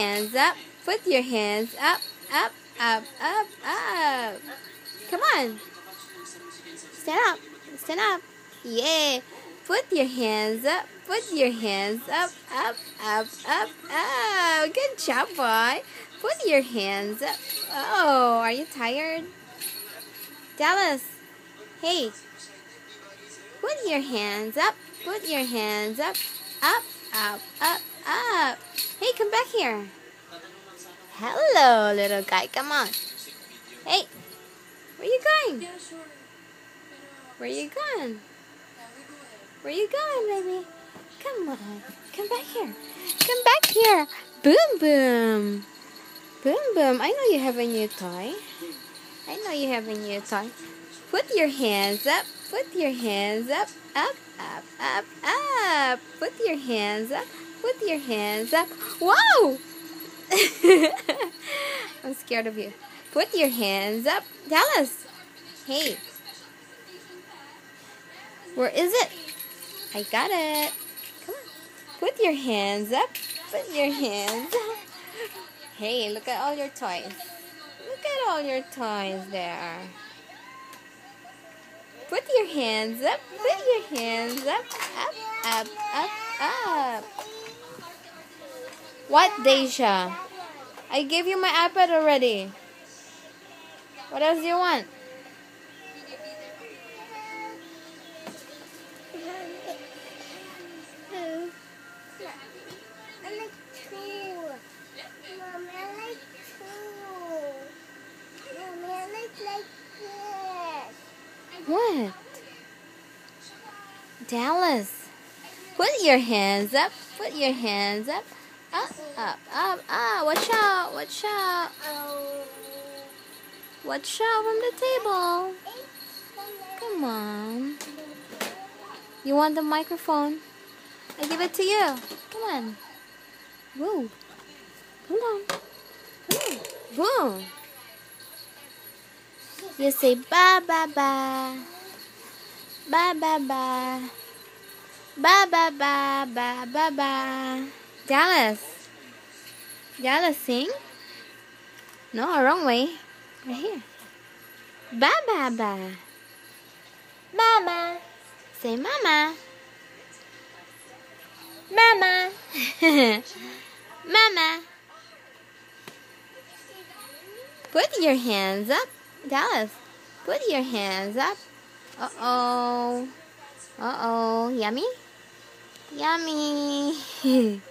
Hands up. Put your hands up, up, up, up, up. Come on. Stand up. Stand up. Yeah. Put your hands up. Put your hands up, up, up, up, up. Good job, boy. Put your hands up. Oh, are you tired? Dallas. Hey. Put your hands up. Put your hands up. Up, up, up, up. Hey, come back here. Hello, little guy. Come on. Hey. Where you going? Where you going? Where you going, baby? Come on. Come back here. Come back here. Boom, boom. Boom, boom. I know you have a new toy. I know you have a new toy. Put your hands up. Put your hands up. Up, up, up, up. Put your hands up. Put your hands up. Wow! I'm scared of you. Put your hands up. Dallas. Hey. Where is it? I got it. Come on. Put your hands up. Put your hands up. Hey, look at all your toys. Look at all your toys there. Put your hands up. Put your hands up. Up, up, up, up. What, Deja? I gave you my iPad already. What else do you want? I like two. Mommy, I like two. Mommy, I like this. What? Dallas. Put your hands up. Put your hands up. Up, up, up, up. Watch out. Watch out. Oh. Watch out from the table. Come on. You want the microphone? I give it to you. Come on. Whoa. Come on. Come on. Boom. You say ba ba ba. Ba ba ba. Ba ba ba ba ba ba. Dallas. Dallas, sing. No, wrong way. Right here. Ba ba ba. Mama. Say mama. Mama. Mama. Put your hands up. Dallas, put your hands up. Uh-oh. Uh-oh. Yummy? Yummy.